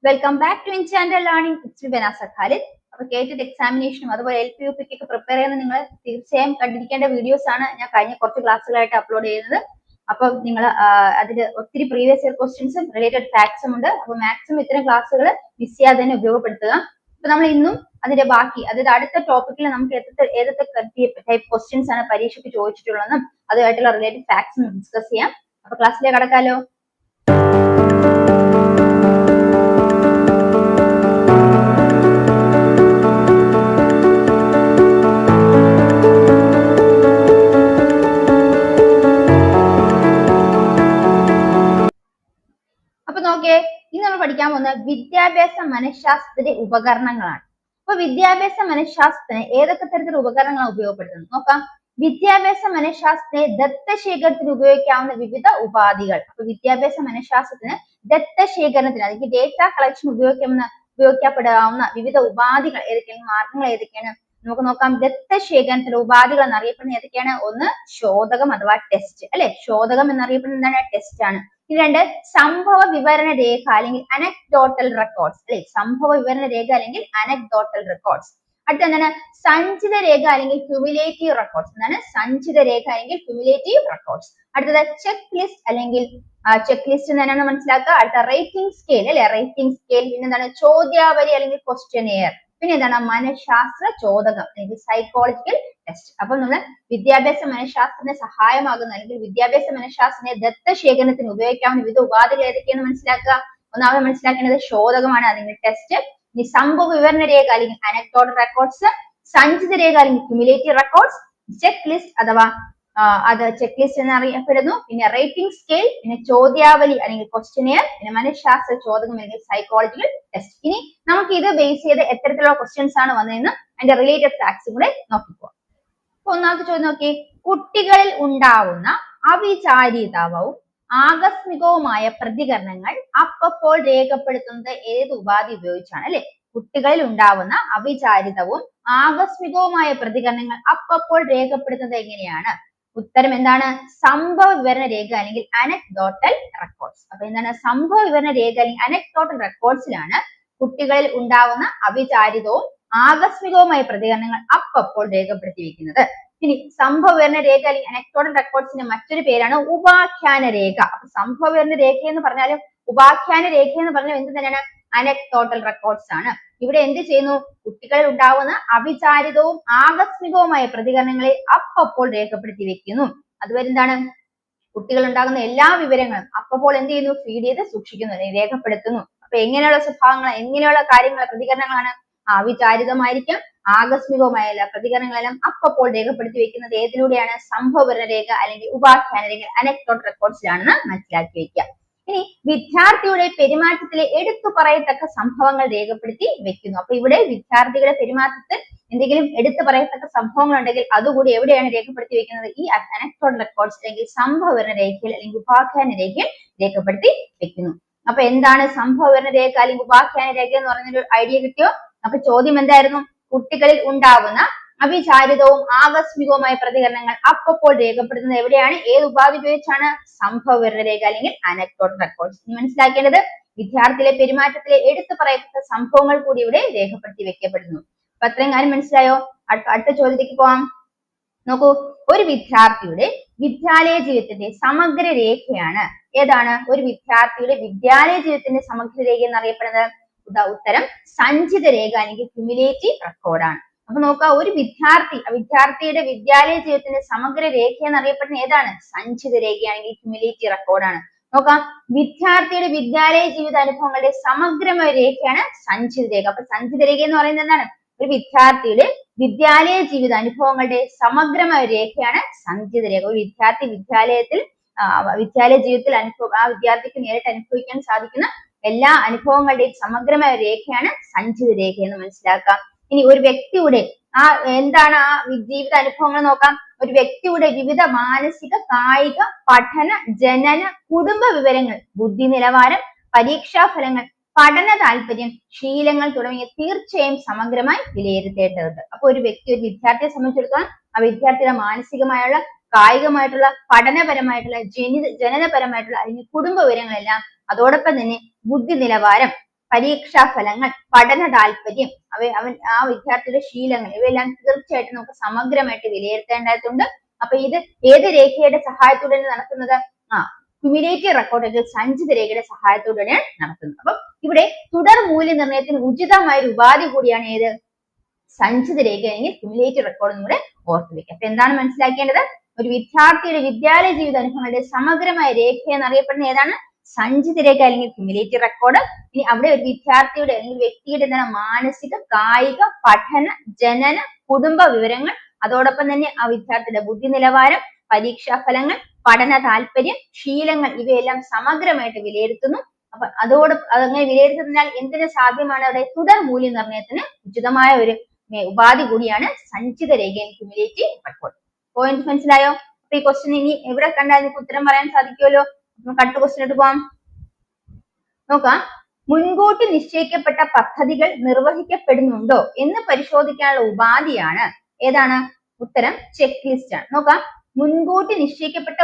Welcome back to enchanted learning. It's ബനാസ ഖാലിദ്. അപ്പൊ കേട്ടിട്ട് എക്സാമിനേഷനും അതുപോലെ LP UP ഒക്കെ പ്രിപ്പയർ ചെയ്യുന്ന നിങ്ങൾ തീർച്ചയായും കണ്ടിരിക്കേണ്ട വീഡിയോസ് ആണ് ഞാൻ കഴിഞ്ഞ കുറച്ച് ക്ലാസ്സുകളായിട്ട് അപ്ലോഡ് ചെയ്യുന്നത്. അപ്പൊ നിങ്ങൾ അതിൽ ഒത്തിരി പ്രീവിയസ് ഇയർ ക്വസ്റ്റ്യൻസും റിലേറ്റഡ് ഫാക്ട്സും ഉണ്ട്. അപ്പൊ മാക്സിമം ഇത്തരം ക്ലാസ്സുകൾ മിസ് ചെയ്യാതെ തന്നെ ഉപയോഗപ്പെടുത്തുക. അപ്പൊ നമ്മൾ ഇന്നും അതിന്റെ ബാക്കി, അതായത് അടുത്ത ടോപ്പിക്കിൽ നമുക്ക് ഏതൊക്കെ ടൈപ്പ് ക്വസ്റ്റ്യൻസ് ആണ് പരീക്ഷയ്ക്ക് ചോദിച്ചിട്ടുള്ളതെന്നും അതുമായിട്ടുള്ള റിലേറ്റഡ് ഫാക്ട്സും ഡിസ്കസ് ചെയ്യാം. അപ്പൊ ക്ലാസ്സിലേക്ക് കടക്കാലോ. ഇന്ന് നമ്മൾ പഠിക്കാൻ പോകുന്ന വിദ്യാഭ്യാസ മനഃശാസ്ത്രത്തിന്റെ ഉപകരണങ്ങളാണ്. അപ്പൊ വിദ്യാഭ്യാസ മനഃശാസ്ത്രത്തിന് ഏതൊക്കെ തരത്തിലുള്ള ഉപകരണങ്ങളാണ് ഉപയോഗപ്പെടുത്തുന്നത് നോക്കാം. വിദ്യാഭ്യാസ മനഃശാസ്ത്രത്തെ ദത്തശേഖരത്തിന് ഉപയോഗിക്കാവുന്ന വിവിധ ഉപാധികൾ. അപ്പൊ വിദ്യാഭ്യാസ മനഃശാസ്ത്രത്തിന് ദത്തശേഖരണത്തിന്, അല്ലെങ്കിൽ ഡേറ്റ കളക്ഷൻ ഉപയോഗിക്കപ്പെടാവുന്ന വിവിധ ഉപാധികൾ ഏതൊക്കെയാണ്, മാർഗങ്ങൾ ഏതൊക്കെയാണ് നമുക്ക് നോക്കാം. ദത്തശേഖരണത്തിന്റെ ഉപാധികൾ എന്നറിയപ്പെടുന്ന ഏതൊക്കെയാണ്? ഒന്ന് ശോധകം അഥവാ ടെസ്റ്റ്, അല്ലെ? ശോധകം എന്നറിയപ്പെടുന്ന എന്താണ്? ടെസ്റ്റ് ആണ്. രണ്ട് സംഭവ വിവരണ രേഖ അല്ലെങ്കിൽ അനക്ഡോട്ടൽ റെക്കോർഡ്സ്, അല്ലെ? സംഭവ വിവരണ രേഖ അല്ലെങ്കിൽ അനക്ഡോട്ടൽ റെക്കോർഡ്സ്. അടുത്ത എന്താണ്? സഞ്ചിത രേഖ അല്ലെങ്കിൽ ക്യുമുലേറ്റീവ് റെക്കോർഡ്സ്. എന്താണ് സഞ്ചിത രേഖ അല്ലെങ്കിൽ ക്യുമുലേറ്റീവ് റെക്കോർഡ്സ്? അടുത്തത് ചെക്ക് ലിസ്റ്റ് അല്ലെങ്കിൽ ചെക്ക് ലിസ്റ്റ് എന്നാണ് മനസ്സിലാക്കുക. അടുത്ത റേറ്റിംഗ് സ്കെയിൽ, അല്ലെ? Rating scale. പിന്നെ എന്താണ്? ചോദ്യാവലി അല്ലെങ്കിൽ ക്വസ്റ്റ്യനെയർ. പിന്നെ എന്താണ്? മനഃശാസ്ത്ര ചോദകം അല്ലെങ്കിൽ സൈക്കോളജിക്കൽ ടെസ്റ്റ്. അപ്പൊ നമ്മൾ വിദ്യാഭ്യാസ മനഃശാസ്ത്രത്തിന് സഹായമാകുന്ന അല്ലെങ്കിൽ വിദ്യാഭ്യാസ മനഃശാസ്ത്രത്തെ ദത്തശേഖരണത്തിന് ഉപയോഗിക്കാവുന്ന വിവിധ ഉപാധികൾ ഏതൊക്കെയാണെന്ന് മനസ്സിലാക്കുക. ഒന്നാമത് മനസ്സിലാക്കേണ്ടത് ശോധകമാണ്, അല്ലെങ്കിൽ ടെസ്റ്റ്. ഇനി സംഭവ വിവരണ രേഖ അല്ലെങ്കിൽ അനക്ഡോട്ടൽ റെക്കോർഡ്സ്, സഞ്ചിത രേഖ അല്ലെങ്കിൽ ക്യുമുലേറ്റീവ് റെക്കോർഡ്സ്, ചെക്ക് ലിസ്റ്റ് അഥവാ അത് ചെക്ക് ലിസ്റ്റ് എന്നറിയപ്പെടുന്നു. പിന്നെ റേറ്റിംഗ് സ്കെയിൽ, പിന്നെ ചോദ്യാവലി അല്ലെങ്കിൽ ക്വസ്റ്റ്യനെയർ, പിന്നെ മനഃശാസ്ത്ര ചോദകം അല്ലെങ്കിൽ സൈക്കോളജിക്കൽ ടെസ്റ്റ്. ഇനി നമുക്ക് ഇത് ബേസ് ചെയ്ത് എത്തരത്തിലുള്ള ക്വസ്റ്റ്യൻസ് ആണ് വന്നതെന്ന് അതിന്റെ റിലേറ്റഡ് ഫാക്ട്സും കൂടെ നോക്കിപ്പോ. അപ്പൊ ഒന്നാമത്തെ ചോദ്യം നോക്കി. കുട്ടികളിൽ ഉണ്ടാവുന്ന അവിചാരിതവും ആകസ്മികവുമായ പ്രതികരണങ്ങൾ അപ്പോൾ രേഖപ്പെടുത്തുന്നത് ഏത് ഉപാധി ഉപയോഗിച്ചാണ്, അല്ലെ? കുട്ടികളിൽ ഉണ്ടാവുന്ന അവിചാരിതവും ആകസ്മികവുമായ പ്രതികരണങ്ങൾ അപ്പോൾ രേഖപ്പെടുത്തുന്നത് എങ്ങനെയാണ്? ഉത്തരം എന്താണ്? സംഭവ വിവരണ രേഖ അല്ലെങ്കിൽ അനക്ഡോട്ടൽ റെക്കോർഡ്സ്. അപ്പൊ എന്താണ്? സംഭവ വിവരണ രേഖ അല്ലെങ്കിൽ അനക്ഡോട്ടൽ റെക്കോർഡ്സിലാണ് കുട്ടികളിൽ ഉണ്ടാവുന്ന അവിചാരിതവും ആകസ്മികവുമായ പ്രതികരണങ്ങൾ അപ്പോൾ രേഖപ്പെടുത്തി വെക്കുന്നത്. ഇനി സംഭവ വിവരണ രേഖ അല്ലെങ്കിൽ അനക്ഡോട്ടൽ റെക്കോർഡ്സിന്റെ മറ്റൊരു പേരാണ് ഉപാഖ്യാന രേഖ. അപ്പൊ സംഭവ വിവരണ രേഖ എന്ന് പറഞ്ഞാലും ഉപാഖ്യാന രേഖ എന്ന് പറഞ്ഞാൽ എന്ത് തന്നെയാണ്? അനക്ഡോട്ടൽ റെക്കോർഡ്സ് ആണ്. ഇവിടെ എന്ത് ചെയ്യുന്നു? കുട്ടികളിൽ ഉണ്ടാവുന്ന അവിചാരിതവും ആകസ്മികവുമായ പ്രതികരണങ്ങളെ അപ്പോൾ രേഖപ്പെടുത്തി വെക്കുന്നു. അതുവരെ എന്താണ്? കുട്ടികൾ ഉണ്ടാകുന്ന എല്ലാ വിവരങ്ങളും അപ്പോൾ എന്ത് ചെയ്യുന്നു? ഫീഡ് ചെയ്ത് സൂക്ഷിക്കുന്നു, രേഖപ്പെടുത്തുന്നു. അപ്പൊ എങ്ങനെയുള്ള സ്വഭാവങ്ങൾ, എങ്ങനെയുള്ള കാര്യങ്ങൾ, പ്രതികരണങ്ങളാണ്? അവിചാരിതമായിരിക്കും, ആകസ്മികവുമായ പ്രതികരണങ്ങളെല്ലാം അപ്പോൾ രേഖപ്പെടുത്തി വെക്കുന്നത് ഏതിലൂടെയാണ്? സംഭവ വിവരണ രേഖ അല്ലെങ്കിൽ ഉപാഖ്യാന രേഖ അനക്ഡോട്ടൽ റെക്കോർഡ്സിലാണെന്ന് മനസ്സിലാക്കി വെക്കുക. ഇനി വിദ്യാർത്ഥിയുടെ പെരുമാറ്റത്തിലെ എടുത്തു പറയത്തക്ക സംഭവങ്ങൾ രേഖപ്പെടുത്തി വെക്കുന്നു. അപ്പൊ ഇവിടെ വിദ്യാർത്ഥികളുടെ പെരുമാറ്റത്തിൽ എന്തെങ്കിലും എടുത്തു പറയത്തക്ക സംഭവങ്ങൾ ഉണ്ടെങ്കിൽ അതുകൂടി എവിടെയാണ് രേഖപ്പെടുത്തി വെക്കുന്നത്? ഈ അനക്ഡോട്ടൽ റെക്കോർഡ്സ് അല്ലെങ്കിൽ സംഭവ വിവരണ രേഖയിൽ അല്ലെങ്കിൽ ഉപാഖ്യാന രേഖയിൽ രേഖപ്പെടുത്തി വെക്കുന്നു. അപ്പൊ എന്താണ് സംഭവ വിവരണ രേഖ അല്ലെങ്കിൽ ഉപാഖ്യാന രേഖ എന്ന് പറഞ്ഞൊരു ഐഡിയ കിട്ടിയോ? അപ്പൊ ചോദ്യം എന്തായിരുന്നു? കുട്ടികളിൽ ഉണ്ടാവുന്ന അവിചാരിതവും ആകസ്മികവുമായ പ്രതികരണങ്ങൾ അപ്പോൾ രേഖപ്പെടുത്തുന്നത് എവിടെയാണ്? ഏത് ഉപാധി ഉപയോഗിച്ചാണ്? സംഭവ വിവരണ രേഖ അല്ലെങ്കിൽ അനക്ഡോട്ടൽ റെക്കോർഡ്സ്. മനസ്സിലാക്കേണ്ടത് വിദ്യാർത്ഥിയിലെ പെരുമാറ്റത്തിലെ എടുത്തു പറയത്തക്ക സംഭവങ്ങൾ കൂടി ഇവിടെ രേഖപ്പെടുത്തി വെക്കപ്പെടുന്നു. അപ്പൊ അത്രയും കാര്യം മനസ്സിലായോ? അടുത്ത ചോദ്യത്തിലേക്ക് പോവാം. നോക്കൂ, ഒരു വിദ്യാർത്ഥിയുടെ വിദ്യാലയ ജീവിതത്തിന്റെ സമഗ്ര രേഖയാണ് ഏതാണ്? ഒരു വിദ്യാർത്ഥിയുടെ വിദ്യാലയ ജീവിതത്തിന്റെ സമഗ്ര രേഖ എന്നറിയപ്പെടുന്നത് ഉത്തരം സഞ്ചിത രേഖ അല്ലെങ്കിൽ ക്യുമുലേറ്റീവ് റെക്കോർഡാണ്. അപ്പൊ നോക്കുക, ഒരു വിദ്യാർത്ഥിയുടെ വിദ്യാലയ ജീവിതത്തിന്റെ സമഗ്ര രേഖ എന്നറിയപ്പെടുന്ന ഏതാണ്? സഞ്ചിത രേഖയാണെങ്കിൽ ക്യുമുലേറ്റീവ് റെക്കോർഡാണ്. നോക്കാം, വിദ്യാർത്ഥിയുടെ വിദ്യാലയ ജീവിത അനുഭവങ്ങളുടെ സമഗ്രമായ രേഖയാണ് സഞ്ചിത രേഖ. അപ്പൊ സഞ്ചിത രേഖ എന്ന് പറയുന്നത് എന്താണ്? ഒരു വിദ്യാർത്ഥിയുടെ വിദ്യാലയ ജീവിത അനുഭവങ്ങളുടെ സമഗ്രമായ രേഖയാണ് സഞ്ചിത രേഖ. ഒരു വിദ്യാർത്ഥി വിദ്യാലയ ജീവിതത്തിൽ ആ വിദ്യാർത്ഥിക്ക് നേരിട്ട് അനുഭവിക്കാൻ സാധിക്കുന്ന എല്ലാ അനുഭവങ്ങളുടെയും സമഗ്രമായ രേഖയാണ് സഞ്ചിത രേഖ എന്ന് മനസ്സിലാക്കാം. ഇനി ഒരു വ്യക്തിയുടെ എന്താണ് ആ ജീവിത അനുഭവങ്ങൾ നോക്കാം. ഒരു വ്യക്തിയുടെ വിവിധ മാനസിക, കായിക, പഠന, ജനന, കുടുംബ വിവരങ്ങൾ, ബുദ്ധി നിലവാരം, പരീക്ഷാ ഫലങ്ങൾ, പഠന താല്പര്യം, ശീലങ്ങൾ തുടങ്ങിയ തീർച്ചയായും സമഗ്രമായി വിലയിരുത്തേണ്ടതുണ്ട്. അപ്പൊ ഒരു വിദ്യാർത്ഥിയെ സംബന്ധിച്ചിടത്തോളം ആ വിദ്യാർത്ഥിയുടെ മാനസികമായുള്ള, കായികമായിട്ടുള്ള, പഠനപരമായിട്ടുള്ള, ജനനപരമായിട്ടുള്ള അല്ലെങ്കിൽ കുടുംബ വിവരങ്ങളെല്ലാം, അതോടൊപ്പം തന്നെ ബുദ്ധി നിലവാരം, പരീക്ഷാ ഫലങ്ങൾ, പഠന താല്പര്യം, ആ വിദ്യാർത്ഥിയുടെ ശീലങ്ങൾ ഇവയെല്ലാം തീർച്ചയായിട്ടും നമുക്ക് സമഗ്രമായിട്ട് വിലയിരുത്തേണ്ടതായിട്ടുണ്ട്. അപ്പൊ ഇത് ഏത് രേഖയുടെ സഹായത്തോടെയാണ് നടത്തുന്നത്? ക്യുമുലേറ്റീവ് റെക്കോർഡ് സഞ്ചിത രേഖയുടെ സഹായത്തോടെയാണ് നടത്തുന്നത്. അപ്പൊ ഇവിടെ തുടർ മൂല്യനിർണ്ണയത്തിന് ഉചിതമായ ഒരു ഉപാധി കൂടിയാണ് ഏത്? സഞ്ചിത രേഖ അല്ലെങ്കിൽ ക്യുമുലേറ്റീവ് റെക്കോർഡ് എന്ന് കൂടെ ഓർത്തു വെക്കുക. അപ്പൊ എന്താണ് മനസ്സിലാക്കേണ്ടത്? ഒരു വിദ്യാർത്ഥിയുടെ വിദ്യാലയ ജീവിത അനുഭവങ്ങളുടെ സമഗ്രമായ രേഖ എന്നറിയപ്പെടുന്ന ഏതാണ്? സഞ്ചിത രേഖ അല്ലെങ്കിൽ ക്യുമുലേറ്റീവ് റെക്കോർഡ്. ഇനി അവിടെ ഒരു വിദ്യാർത്ഥിയുടെ അല്ലെങ്കിൽ വ്യക്തിയുടെ എന്താണ് മാനസിക, കായിക, പഠന, ജനന, കുടുംബ വിവരങ്ങൾ, അതോടൊപ്പം തന്നെ ആ വിദ്യാർത്ഥിയുടെ ബുദ്ധി നിലവാരം, പരീക്ഷാ ഫലങ്ങൾ, പഠന താല്പര്യം, ശീലങ്ങൾ ഇവയെല്ലാം സമഗ്രമായിട്ട് വിലയിരുത്തുന്നു. അപ്പൊ അതങ്ങനെ വിലയിരുത്തുന്നതിനാൽ എന്തിനു സാധ്യമാണ്? അവിടെ തുടർ മൂല്യനിർണ്ണയത്തിന് ഉചിതമായ ഒരു ഉപാധി കൂടിയാണ് സഞ്ചിത രേഖ ക്യുമുലേറ്റീവ് റെക്കോർഡ്. പോയിന്റ് മനസ്സിലായോ? അപ്പൊ ഈ ക്വസ്റ്റ്യൻ ഇനി എവിടെ കണ്ടാൽ നിങ്ങൾക്ക് ഉത്തരം പറയാൻ സാധിക്കുമല്ലോ. അടുത്ത ക്വസ്റ്റ്യൻ പോവാം. നോക്കാം. മുൻകൂട്ടി നിശ്ചയിക്കപ്പെട്ട പദ്ധതികൾ നിർവഹിക്കപ്പെടുന്നുണ്ടോ എന്ന് പരിശോധിക്കാനുള്ള ഉപാധിയാണ് ഏതാണ്? ഉത്തരം ചെക്ക് ലിസ്റ്റ് ആണ്. നോക്കാം. മുൻകൂട്ടി നിശ്ചയിക്കപ്പെട്ട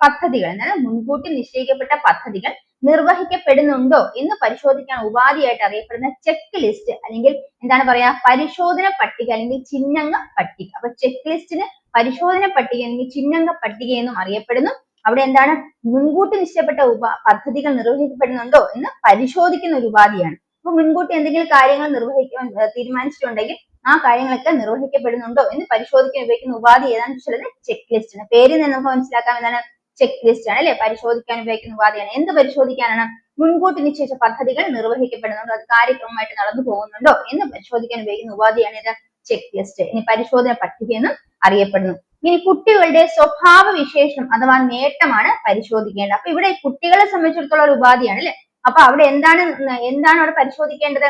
പദ്ധതികൾ മുൻകൂട്ടി നിശ്ചയിക്കപ്പെട്ട പദ്ധതികൾ നിർവഹിക്കപ്പെടുന്നുണ്ടോ എന്ന് പരിശോധിക്കാൻ ഉപാധിയായിട്ട് അറിയപ്പെടുന്ന ചെക്ക് ലിസ്റ്റ് അല്ലെങ്കിൽ എന്താണ് പറയാ? പരിശോധന പട്ടിക അല്ലെങ്കിൽ ചിഹ്നങ്ങ പട്ടിക. അപ്പൊ ചെക്ക് ലിസ്റ്റിന് പരിശോധന പട്ടിക അല്ലെങ്കിൽ ചിഹ്നങ്ങ പട്ടിക എന്നും അറിയപ്പെടുന്നു. അവിടെ എന്താണ്? മുൻകൂട്ടി നിശ്ചയിക്കപ്പെട്ട പദ്ധതികൾ നിർവഹിക്കപ്പെടുന്നുണ്ടോ എന്ന് പരിശോധിക്കുന്ന ഒരു ഉപാധിയാണ്. അപ്പൊ മുൻകൂട്ടി എന്തെങ്കിലും കാര്യങ്ങൾ നിർവഹിക്കാൻ തീരുമാനിച്ചിട്ടുണ്ടെങ്കിൽ ആ കാര്യങ്ങളൊക്കെ നിർവഹിക്കപ്പെടുന്നുണ്ടോ എന്ന് പരിശോധിക്കാൻ ഉപയോഗിക്കുന്ന ഉപാധി ഏതാണെന്ന് വെച്ചാൽ ചെക്ക് ലിസ്റ്റ് ആണ്. പേരിൽ നിന്ന് നമുക്ക് മനസ്സിലാക്കാം എന്താണ്? ചെക്ക് ലിസ്റ്റ് ആണ് അല്ലെ? പരിശോധിക്കാൻ ഉപയോഗിക്കുന്ന ഉപാധിയാണ്. എന്ത് പരിശോധിക്കാനാണ്? മുൻകൂട്ടി നിശ്ചയിച്ച പദ്ധതികൾ നിർവഹിക്കപ്പെടുന്നുണ്ടോ, അത് കാര്യക്രമമായിട്ട് നടന്നു പോകുന്നുണ്ടോ എന്ന് പരിശോധിക്കാൻ ഉപയോഗിക്കുന്ന ഉപാധിയാണ് ഇത് ചെക്ക് ലിസ്റ്റ്. ഇനി പരിശോധന പട്ടിക എന്നും അറിയപ്പെടുന്നു. ഇനി കുട്ടികളുടെ സ്വഭാവ വിശേഷം അഥവാ നേട്ടമാണ് പരിശോധിക്കേണ്ടത്. അപ്പൊ ഇവിടെ കുട്ടികളെ സംബന്ധിച്ചിടത്തോളം ഒരു ഉപാധിയാണ് അല്ലെ? അപ്പൊ അവിടെ എന്താണ് അവിടെ പരിശോധിക്കേണ്ടത്?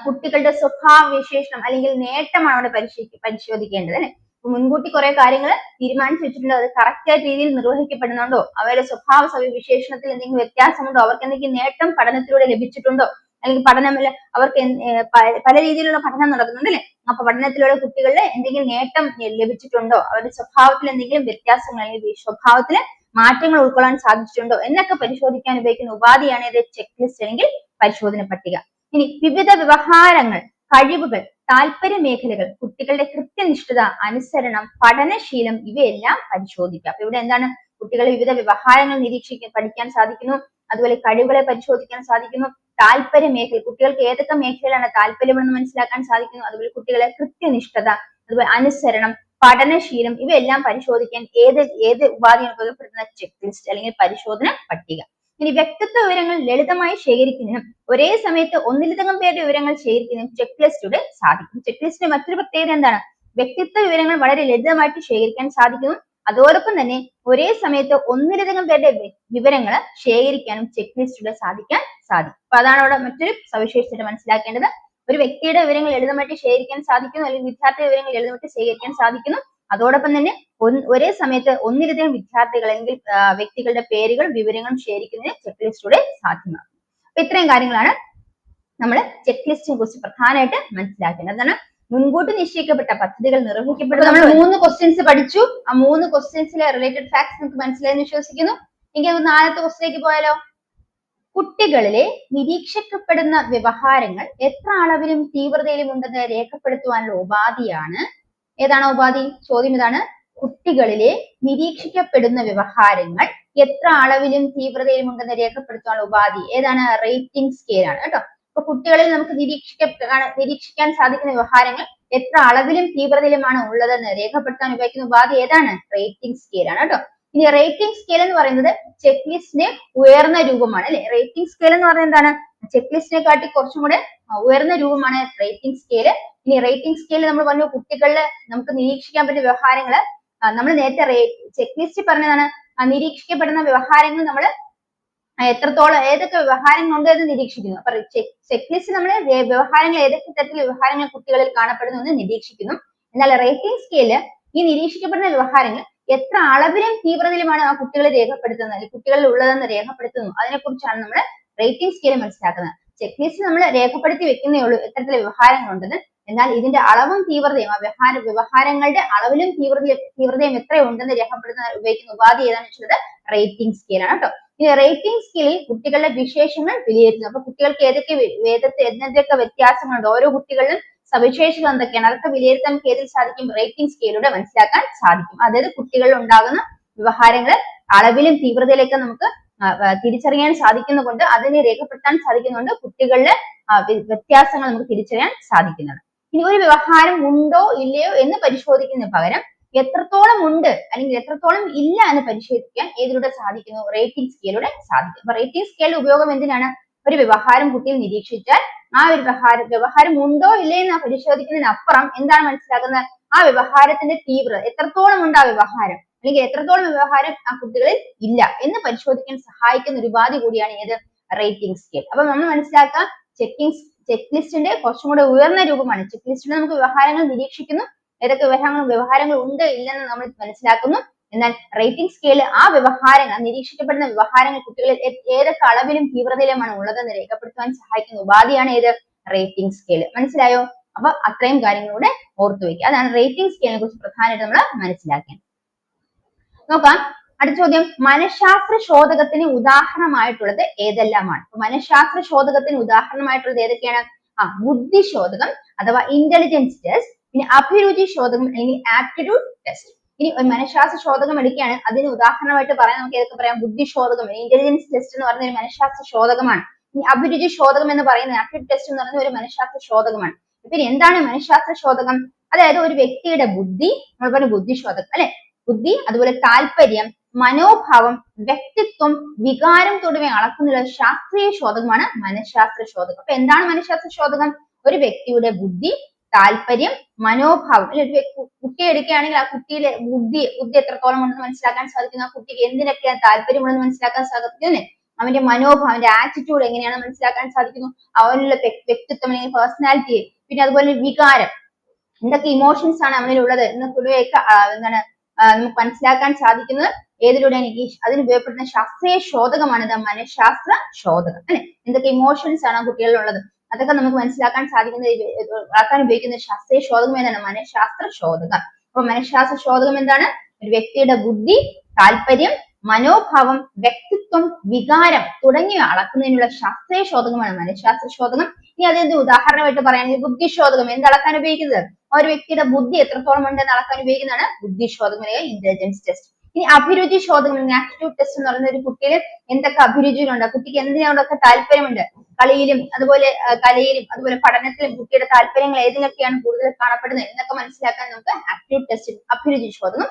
കുട്ടികളുടെ സ്വഭാവ വിശേഷണം അല്ലെങ്കിൽ നേട്ടമാണ് അവിടെ പരിശോധിക്കേണ്ടത് അല്ലെ? മുൻകൂട്ടി കുറെ കാര്യങ്ങൾ തീരുമാനിച്ചു വെച്ചിട്ടുണ്ട്, അത് കറക്റ്റ് ആയ രീതിയിൽ നിർവഹിക്കപ്പെടുന്നുണ്ടോ, അവരുടെ സ്വഭാവ സവിശേഷണത്തിൽ എന്തെങ്കിലും വ്യത്യാസമുണ്ടോ, അവർക്ക് എന്തെങ്കിലും നേട്ടം പഠനത്തിലൂടെ ലഭിച്ചിട്ടുണ്ടോ, അല്ലെങ്കിൽ പഠനമില്ല അവർക്ക് പല രീതിയിലുള്ള പഠനം നടക്കുന്നുണ്ട് അല്ലെ? അപ്പൊ പഠനത്തിലൂടെ കുട്ടികളുടെ എന്തെങ്കിലും നേട്ടം ലഭിച്ചിട്ടുണ്ടോ, അവരുടെ സ്വഭാവത്തിൽ എന്തെങ്കിലും വ്യത്യാസങ്ങൾ അല്ലെങ്കിൽ സ്വഭാവത്തില് മാറ്റങ്ങൾ ഉൾക്കൊള്ളാൻ സാധിച്ചിട്ടുണ്ടോ എന്നൊക്കെ പരിശോധിക്കാൻ ഉപയോഗിക്കുന്ന ഉപാധിയാണ് ഇത് ചെക്ക് ലിസ്റ്റ് അല്ലെങ്കിൽ പരിശോധന പട്ടിക. ഇനി വിവിധ വ്യവഹാരങ്ങൾ, കഴിവുകൾ, താല്പര്യ മേഖലകൾ, കുട്ടികളുടെ കൃത്യനിഷ്ഠത, അനുസരണം, പഠനശീലം ഇവയെല്ലാം പരിശോധിക്കാം. അപ്പൊ ഇവിടെ എന്താണ്? കുട്ടികളെ വിവിധ വ്യവഹാരങ്ങൾ പഠിക്കാൻ സാധിക്കുന്നു, അതുപോലെ കഴിവുകളെ പരിശോധിക്കാൻ സാധിക്കുന്നു, താല്പര്യ മേഖല കുട്ടികൾക്ക് ഏതൊക്കെ മേഖലയിലാണ് താല്പര്യമെന്ന് മനസ്സിലാക്കാൻ സാധിക്കുന്നു, അതുപോലെ കുട്ടികളെ കൃത്യനിഷ്ഠത, അതുപോലെ അനുസരണം, പഠനശീലം ഇവയെല്ലാം പരിശോധിക്കാൻ ഏത് ഉപാധിയാണ് ഉപയോഗപ്പെടുത്തുന്ന? ചെക്ക് ലിസ്റ്റ് അല്ലെങ്കിൽ പരിശോധന പട്ടിക. ഇനി വ്യക്തിത്വ വിവരങ്ങൾ ലളിതമായി ശേഖരിക്കുന്നതിനും ഒരേ സമയത്ത് ഒന്നിലധികം പേരുടെ വിവരങ്ങൾ ശേഖരിക്കുന്നതിനും ചെക്ക് ലിസ്റ്റിലൂടെ സാധിക്കും. ചെക്ക് ലിസ്റ്റിന്റെ മറ്റൊരു പ്രത്യേകത എന്താണ്? വ്യക്തിത്വ വിവരങ്ങൾ വളരെ ലളിതമായിട്ട് ശേഖരിക്കാൻ സാധിക്കുന്നു, അതോടൊപ്പം തന്നെ ഒരേ സമയത്ത് ഒന്നിലധികം പേരുടെ വിവരങ്ങൾ ശേഖരിക്കാനും ചെക്ക് ലിസ്റ്റിലൂടെ സാധിക്കും. അപ്പൊ അതാണ് അവിടെ മറ്റൊരു സവിശേഷത മനസ്സിലാക്കേണ്ടത്. ഒരു വ്യക്തിയുടെ വിവരങ്ങൾ ലളിതമായിട്ട് ശേഖരിക്കാൻ സാധിക്കുന്നു, അല്ലെങ്കിൽ വിദ്യാർത്ഥി വിവരങ്ങൾ ലളിതമായിട്ട് ശേഖരിക്കാൻ സാധിക്കുന്നു, അതോടൊപ്പം തന്നെ ഒരേ സമയത്ത് ഒന്നിലധികം വിദ്യാർത്ഥികൾ അല്ലെങ്കിൽ വ്യക്തികളുടെ പേരുകൾ വിവരങ്ങളും ശേഖരിക്കുന്നതിന് ചെക്ക് ലിസ്റ്റിലൂടെ സാധ്യമാകും. അപ്പൊ ഇത്രയും കാര്യങ്ങളാണ് നമ്മൾ ചെക്ക് ലിസ്റ്റിനെ കുറിച്ച് പ്രധാനമായിട്ട് മനസ്സിലാക്കേണ്ടത്. അതാണ് മുൻകൂട്ടി നിശ്ചയിക്കപ്പെട്ട പദ്ധതികൾ നിർവഹിക്കപ്പെടുന്നത്. നമ്മൾ 3 ക്വസ്റ്റ്യൻസ് പഠിച്ചു. ആ 3 ക്വസ്റ്റ്യൻസിലെ റിലേറ്റഡ് ഫാക്ട്സ് നിങ്ങൾക്ക് മനസ്സിലായെന്ന് വിശ്വസിക്കുന്നു. എങ്കിൽ നമുക്ക് 4ാമത്തെ ക്വസ്റ്റ്യനിലേക്ക് പോയാലോ. കുട്ടികളിലെ നിരീക്ഷിക്കപ്പെടുന്ന വ്യവഹാരങ്ങൾ എത്ര അളവിലും തീവ്രതയിലും ഉണ്ടെന്ന് രേഖപ്പെടുത്തുവാനുള്ള ഉപാധിയാണ് ഏതാണ് ഉപാധി? ചോദ്യം ഇതാണ്. കുട്ടികളിലെ നിരീക്ഷിക്കപ്പെടുന്ന വ്യവഹാരങ്ങൾ എത്ര അളവിലും തീവ്രതയിലും ഉണ്ടെന്ന് രേഖപ്പെടുത്താനുള്ള ഉപാധി ഏതാണ്? റേറ്റിംഗ് സ്കെയിൽ ആണ് കേട്ടോ. അപ്പൊ കുട്ടികളിൽ നമുക്ക് നിരീക്ഷിക്കാൻ സാധിക്കുന്ന വ്യവഹാരങ്ങൾ എത്ര അളവിലും തീവ്രതയിലുമാണ് ഉള്ളതെന്ന് രേഖപ്പെടുത്താൻ ഉപയോഗിക്കുന്ന ഉപാധി ഏതാണ്? റേറ്റിംഗ് സ്കെയിൽ ആണ് കേട്ടോ. ഇനി റേറ്റിംഗ് സ്കെയിൽ എന്ന് പറയുന്നത് ചെക്ക് ലിസ്റ്റിന്റെ ഉയർന്ന രൂപമാണ് അല്ലെ? റേറ്റിംഗ് സ്കെയിൽ എന്ന് പറയുന്നത് എന്താണ്? ചെക്ക് ലിസ്റ്റിനെ കാട്ടി കുറച്ചും കൂടെ ഉയർന്ന രൂപമാണ് റേറ്റിംഗ് സ്കെയിൽ. ഇനി റേറ്റിംഗ് സ്കെയിൽ നമ്മൾ പറഞ്ഞു കുട്ടികളിൽ നമുക്ക് നിരീക്ഷിക്കാൻ പറ്റിയ വ്യവഹാരങ്ങള് നമ്മൾ നേരത്തെ ചെക്ക് ലിസ്റ്റ് പറഞ്ഞതാണ് നിരീക്ഷിക്കപ്പെടുന്ന വ്യവഹാരങ്ങൾ നമ്മൾ എത്രത്തോളം ഏതൊക്കെ വ്യവഹാരങ്ങൾ ഉണ്ട് എന്ന് നിരീക്ഷിക്കുന്നു. അപ്പൊ ചെക്ക് ലിസ്റ്റ് നമ്മൾ വ്യവഹാരങ്ങൾ ഏതൊക്കെ തരത്തിലുള്ള വ്യവഹാരങ്ങൾ കുട്ടികളിൽ കാണപ്പെടുന്നു എന്ന് നിരീക്ഷിക്കുന്നു. എന്നാൽ റേറ്റിംഗ് സ്കെയില് ഈ നിരീക്ഷിക്കപ്പെടുന്ന വ്യവഹാരങ്ങൾ എത്ര അളവിലും തീവ്രതയിലുമാണ് ആ കുട്ടികളെ രേഖപ്പെടുത്തുന്നത്, അല്ലെങ്കിൽ കുട്ടികളിൽ ഉള്ളതെന്ന് രേഖപ്പെടുത്തുന്നു. അതിനെക്കുറിച്ചാണ് നമ്മൾ റേറ്റിംഗ് സ്കെയിൽ മനസ്സിലാക്കുന്നത്. ചെക്ക് ലിസ്റ്റ് നമ്മൾ രേഖപ്പെടുത്തി വെക്കുന്നേ ഉള്ളൂ എത്തരത്തിലുള്ള വ്യവഹാരങ്ങൾ ഉണ്ടെന്ന്. എന്നാൽ ഇതിന്റെ അളവും തീവ്രതയും ആ വ്യവഹാരങ്ങളുടെ അളവിലും തീവ്രതയും എത്രയുണ്ടെന്ന് രേഖപ്പെടുത്താൻ ഉപയോഗിക്കുന്ന ഉപാധി ഏതാണെന്ന് വെച്ചത് റേറ്റിംഗ് സ്കെയിൽ ആണ് കേട്ടോ. ഇനി റേറ്റിംഗ് സ്കെയിലിൽ കുട്ടികളുടെ വിശേഷങ്ങൾ വിലയിരുത്തുന്നു. അപ്പൊ കുട്ടികൾക്ക് എന്തൊക്കെ വ്യത്യാസങ്ങളുണ്ട്, ഓരോ കുട്ടികളിലും സവിശേഷതകൾ എന്തൊക്കെയാണ്, അതൊക്കെ വിലയിരുത്താൻ നമുക്ക് ഏതിൽ സാധിക്കും, റേറ്റിംഗ് സ്കെയിലൂടെ മനസ്സിലാക്കാൻ സാധിക്കും. അതായത് കുട്ടികളിൽ ഉണ്ടാകുന്ന വ്യവഹാരങ്ങൾ അളവിലും തീവ്രതയിലൊക്കെ നമുക്ക് തിരിച്ചറിയാൻ സാധിക്കുന്നതുകൊണ്ട്, അതിനെ രേഖപ്പെടുത്താൻ സാധിക്കുന്നുണ്ട്, കുട്ടികളിലെ വ്യത്യാസങ്ങൾ നമുക്ക് തിരിച്ചറിയാൻ സാധിക്കുന്നതാണ്. ഇനി ഒരു വ്യവഹാരം ഉണ്ടോ ഇല്ലയോ എന്ന് പരിശോധിക്കുന്നതിന് പകരം എത്രത്തോളം ഉണ്ട് അല്ലെങ്കിൽ എത്രത്തോളം ഇല്ല എന്ന് പരിശോധിക്കാൻ ഏതിലൂടെ സാധിക്കുന്നു, റേറ്റിംഗ് സ്കെയിലൂടെ സാധിക്കും. അപ്പൊ റേറ്റിംഗ് സ്കെയിലിന്റെ ഉപയോഗം എന്തിനാണ്, ഒരു വ്യവഹാരം കുട്ടിയിൽ നിരീക്ഷിച്ചാൽ ആ ഒരു വ്യവഹാരം ഉണ്ടോ ഇല്ലേ എന്ന് പരിശോധിക്കുന്നതിനപ്പുറം എന്താണ് മനസ്സിലാക്കുന്നത്, ആ വ്യവഹാരത്തിന്റെ തീവ്രത എത്രത്തോളം ഉണ്ട്, ആ വ്യവഹാരം അല്ലെങ്കിൽ എത്രത്തോളം വ്യവഹാരം ആ കുട്ടികളിൽ ഇല്ല എന്ന് പരിശോധിക്കാൻ സഹായിക്കുന്ന ഒരു ഉപാധി കൂടിയാണ് ഏത്, റേറ്റിംഗ് സ്കെയിൽ. അപ്പൊ നമ്മൾ മനസ്സിലാക്കുക, ചെക്ക് ലിസ്റ്റിന്റെ കുറച്ചും കൂടെ ഉയർന്ന രൂപമാണ്. ചെക്ക് ലിസ്റ്റിൽ നമുക്ക് വ്യവഹാരങ്ങൾ നിരീക്ഷിക്കുന്നു, ഏതൊക്കെ വ്യവഹാരങ്ങൾ ഉണ്ട് ഇല്ലെന്ന് നമ്മൾ മനസ്സിലാക്കുന്നു. എന്നാൽ റേറ്റിംഗ് സ്കെയിൽ ആ വ്യവഹാരങ്ങൾ, നിരീക്ഷിക്കപ്പെടുന്ന വ്യവഹാരങ്ങൾ കുട്ടികളിൽ ഏതൊക്കെ അളവിലും തീവ്രതയിലുമാണ് ഉള്ളതെന്ന് രേഖപ്പെടുത്തുവാൻ സഹായിക്കുന്ന ഉപാധിയാണ് ഏത്, റേറ്റിംഗ് സ്കെയിൽ. മനസ്സിലായോ? അപ്പൊ അത്രയും കാര്യങ്ങളൂടെ ഓർത്തു വെക്കുക. അതാണ് റേറ്റിംഗ് സ്കെയിലിനെ കുറിച്ച് പ്രധാനമായിട്ട് നമ്മൾ മനസ്സിലാക്കേണ്ടത്. നോക്കാം, അടുത്ത ചോദ്യം, മനഃശാസ്ത്ര ശോധകത്തിന് ഉദാഹരണമായിട്ടുള്ളത് ഏതെല്ലാമാണ്? മനഃശാസ്ത്ര ശോധകത്തിന് ഉദാഹരണമായിട്ടുള്ളത് ഏതൊക്കെയാണ്? ബുദ്ധിശോധകം അഥവാ ഇന്റലിജൻസ് ടെസ്റ്റ്, പിന്നെ അഭിരുചി ശോധകം അല്ലെങ്കിൽ ആപ്റ്റിറ്റ്യൂഡ് ടെസ്റ്റ്. ഇനി ഒരു മനഃശാസ്ത്ര ശോധകം എടുക്കുകയാണ്, അതിന് ഉദാഹരണമായിട്ട് പറയാൻ നമുക്ക് ഏതൊക്കെ പറയാം, ബുദ്ധിശോധകം, ഇന്റലിജൻസ് ടെസ്റ്റ് എന്ന് പറയുന്ന ഒരു മനഃശാസ്ത്ര ശോധകമാണ്. ഇനി അഭിരുചി ശോധകം എന്ന് പറയുന്നത്, ആപ്റ്റിറ്റ്യൂഡ് ടെസ്റ്റ് എന്ന് പറയുന്ന ഒരു മനഃശാസ്ത്ര ശോധകമാണ്. പിന്നെ എന്താണ് മനഃശാസ്ത്ര ശോധകം? അതായത് ഒരു വ്യക്തിയുടെ ബുദ്ധി, നമ്മൾ പറഞ്ഞ ബുദ്ധിശോധകം അല്ലെ, ബുദ്ധി, അതുപോലെ താല്പര്യം, മനോഭാവം, വ്യക്തിത്വം, വികാരം തുടങ്ങിയ അളക്കുന്ന ശാസ്ത്രീയ ശോധകമാണ് മനഃശാസ്ത്ര ശോധകം. അപ്പൊ എന്താണ് മനഃശാസ്ത്ര ശോധകം? ഒരു വ്യക്തിയുടെ ബുദ്ധി, താല്പര്യം, മനോഭാവം അല്ലെ, ഒരു കുട്ടിയെ എടുക്കുകയാണെങ്കിൽ ആ കുട്ടിയിലെ ബുദ്ധി എത്രത്തോളം ഉണ്ടെന്ന് മനസ്സിലാക്കാൻ സാധിക്കുന്നു, ആ കുട്ടിക്ക് എന്തിനൊക്കെയാണ് താല്പര്യമുണ്ടെന്ന് മനസ്സിലാക്കാൻ സാധിക്കുന്നു അല്ലെ, അവന്റെ മനോഭാവം, അവന്റെ ആറ്റിറ്റ്യൂഡ് എങ്ങനെയാണെന്ന് മനസ്സിലാക്കാൻ സാധിക്കുന്നു, അവനുള്ള വ്യക്തിത്വം അല്ലെങ്കിൽ പേഴ്സണാലിറ്റി, പിന്നെ അതുപോലെ വികാരം, എന്തൊക്കെ ഇമോഷൻസ് ആണ് അവനിൽ ഉള്ളത് എന്നൊക്കെ എന്താണ് നമുക്ക് മനസ്സിലാക്കാൻ സാധിക്കുന്നത് ഏതിലൂടെയാണ്? അതിന് ഉപയോഗപ്പെടുന്ന ശാസ്ത്രീയ ശോധകമാണ് മനഃശാസ്ത്ര ശോധകം അല്ലെ. എന്തൊക്കെ ഇമോഷൻസ് ആണ് കുട്ടികളിൽ ഉള്ളത് അതൊക്കെ നമുക്ക് മനസ്സിലാക്കാൻ ഉപയോഗിക്കുന്ന ശാസ്ത്രീയ ശോധകം ഏതാണ്? മനഃശാസ്ത്ര ശോധകം. അപ്പൊ മനഃശാസ്ത്ര ശോധകം എന്താണ്? ഒരു വ്യക്തിയുടെ ബുദ്ധി, താല്പര്യം, മനോഭാവം, വ്യക്തിത്വം, വികാരം തുടങ്ങിയവ അളക്കുന്നതിനുള്ള ശാസ്ത്രീയ ശോധകമാണ് മനഃശാസ്ത്ര ശോധകം. ഇനി അതിന്റെ ഉദാഹരണമായിട്ട് പറയുകയാണെങ്കിൽ ബുദ്ധിശോധകം എന്തളക്കാൻ ഉപയോഗിക്കുന്നത്? ഒരു വ്യക്തിയുടെ ബുദ്ധി എത്രത്തോളം ഉണ്ടെന്ന് അളക്കാൻ ഉപയോഗിക്കുന്നതാണ് ബുദ്ധിശോധകം അല്ലെങ്കിൽ ഇന്റലിജൻസ് ടെസ്റ്റ്. ഇനി അഭിരുചി ശോധകം, ആപ്റ്റിറ്റ്യൂഡ് ടെസ്റ്റ് എന്ന് പറയുന്ന ഒരു കുട്ടിയിൽ എന്തൊക്കെ അഭിരുചികളുണ്ട്, കുട്ടിക്ക് എന്തിനോടൊക്കെ താല്പര്യമുണ്ട്, കളിയിലും അതുപോലെ കലയിലും അതുപോലെ പഠനത്തിലും കുട്ടിയുടെ താല്പര്യങ്ങൾ ഏതിലൊക്കെയാണ് കൂടുതൽ കാണപ്പെടുന്നത് എന്നൊക്കെ മനസ്സിലാക്കാൻ നമുക്ക് ആപ്റ്റിറ്റ്യൂഡ് ടെസ്റ്റ്, അഭിരുചി ശോധകം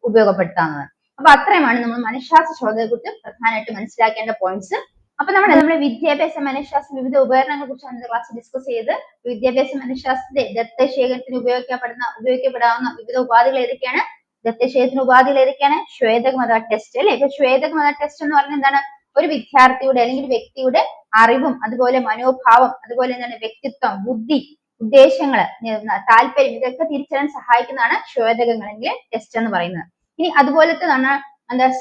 ഉപയോഗപ്പെടുത്താവുന്നതാണ്. അപ്പൊ അത്രയുമാണ് നമ്മൾ മനഃശാസ്ത്ര ശോധകത്തെ കുറിച്ച് പ്രധാനമായിട്ട് മനസ്സിലാക്കേണ്ട പോയിന്റ്സ്. അപ്പൊ നമ്മുടെ വിദ്യാഭ്യാസ മനഃശാസ്ത്ര വിവിധ ഉപകരണങ്ങളെ കുറിച്ചാണ് ക്ലാസ് ഡിസ്കസ് ചെയ്ത്. വിദ്യാഭ്യാസ മനഃശാസ്ത്രത്തെ ദത്തശേഖരത്തിന് ഉപയോഗിക്കപ്പെടാവുന്ന വിവിധ ഉപാധികൾ ഏതൊക്കെയാണ്? ദത്തശേഖരത്തിന് ഉപാധികൾ ഏതൊക്കെയാണ്? ശ്വേതകം അഥവാ ടെസ്റ്റ് അല്ലെ. ഇപ്പൊ ശ്വേതകം അഥവാ ടെസ്റ്റ് എന്ന് പറഞ്ഞാൽ എന്താണ്? ഒരു വിദ്യാർത്ഥിയുടെ അല്ലെങ്കിൽ വ്യക്തിയുടെ അറിവും അതുപോലെ മനോഭാവം അതുപോലെ എന്താണ് വ്യക്തിത്വം, ബുദ്ധി, ഉദ്ദേശങ്ങൾ, താല്പര്യം ഇതൊക്കെ തിരിച്ചറിയാൻ സഹായിക്കുന്നതാണ് ശ്വേതകങ്ങൾ അല്ലെങ്കിൽ ടെസ്റ്റ് എന്ന് പറയുന്നത്. ഇനി അതുപോലത്തെ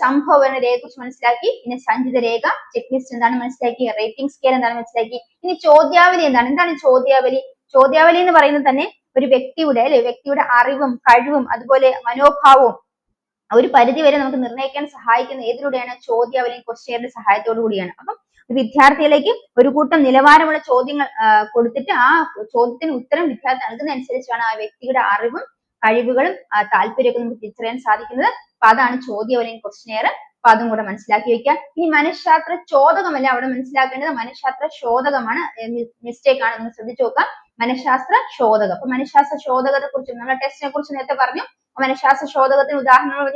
സംഭവന രേഖയെ കുറിച്ച് മനസ്സിലാക്കി. പിന്നെ സഞ്ചിത രേഖ, ചെക്ക് ലിസ്റ്റ് എന്താണ് മനസ്സിലാക്കി, റേറ്റിംഗ് സ്കെയിൽ എന്താണ് മനസ്സിലാക്കി. ഇനി ചോദ്യാവലി എന്താണ് ചോദ്യാവലി? ചോദ്യാവലി എന്ന് പറയുന്നത് തന്നെ ഒരു വ്യക്തിയുടെ അറിവും കഴിവും അതുപോലെ മനോഭാവവും ഒരു പരിധി വരെ നമുക്ക് നിർണ്ണയിക്കാൻ സഹായിക്കുന്ന ഏതിലൂടെയാണ്? ചോദ്യാവലി, ക്വസ്റ്റ്യന്റെ സഹായത്തോടു കൂടിയാണ്. അപ്പം വിദ്യാർത്ഥികളിലേക്ക് ഒരു കൂട്ടം നിലവാരമുള്ള ചോദ്യങ്ങൾ കൊടുത്തിട്ട് ആ ചോദ്യത്തിന് ഉത്തരം വിദ്യാർത്ഥി നൽകുന്നതനുസരിച്ചാണ് ആ വ്യക്തിയുടെ അറിവും കഴിവുകളും താല്പര്യമൊക്കെ നമുക്ക് തിരിച്ചറിയാൻ സാധിക്കുന്നത്. അപ്പൊ അതാണ് ചോദ്യാവലി, ക്വസ്റ്റ്യനെയർ. അപ്പൊ അതും കൂടെ മനസ്സിലാക്കി വെക്കാം. ഇനി മനഃശാസ്ത്ര ചോദകമല്ല അവിടെ മനസ്സിലാക്കേണ്ടത്, മനഃശാസ്ത്ര ശോധകമാണ്. മിസ്റ്റേക്ക് ആണ്, നിങ്ങൾ ശ്രദ്ധിച്ചു നോക്കാം. മനഃശാസ്ത്ര ശോധകം. അപ്പൊ മനഃശാസ്ത്ര ശോധകത്തെ കുറിച്ച് നമ്മുടെ ടെസ്റ്റിനെ കുറിച്ച് നേരത്തെ പറഞ്ഞു. മനഃശാസ്ത്ര ശോധകത്തിന് ഉദാഹരണങ്ങൾ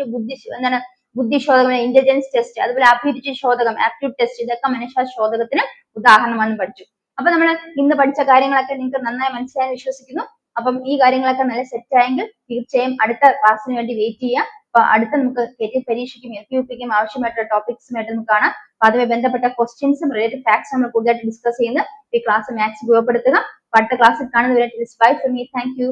ബുദ്ധിശോധകം, ഇന്റലിജൻസ് ടെസ്റ്റ്, അതുപോലെ അഭിരുചി ശോധകം, ആപ്റ്റിറ്റ്യൂഡ് ടെസ്റ്റ്, ഇതൊക്കെ മനഃശാസ്ത്ര ശോധകത്തിന് ഉദാഹരണമാണെന്ന് പഠിച്ചു. അപ്പൊ നമ്മൾ ഇന്ന് പഠിച്ച കാര്യങ്ങളൊക്കെ നിങ്ങൾക്ക് നന്നായി മനസ്സിലായി വിശ്വസിക്കുന്നു. അപ്പം ഈ കാര്യങ്ങളൊക്കെ നല്ല സെറ്റ് ആയെങ്കിൽ തീർച്ചയായും അടുത്ത ക്ലാസ്സിന് വേണ്ടി വെയിറ്റ് ചെയ്യാം. അപ്പൊ അടുത്ത നമുക്ക് പരീക്ഷയ്ക്കും LPUPക്കും ആവശ്യമായിട്ടുള്ള ടോപ്പിക്സുമായിട്ട് നമുക്ക് കാണാം. അപ്പൊ അതുമായി ബന്ധപ്പെട്ട ക്വസ്റ്റ്യൻസും റിലേറ്റഡ് ഫാക്ട്സ് നമ്മൾ കൂടുതലായിട്ട് ഡിസ്കസ് ചെയ്യുന്നത് ഈ ക്ലാസ് മാത്സ് ഉപയോഗപ്പെടുത്തുക. അടുത്ത ക്ലാസ്സിൽ കാണുന്നവരെ bye from me. Thank you.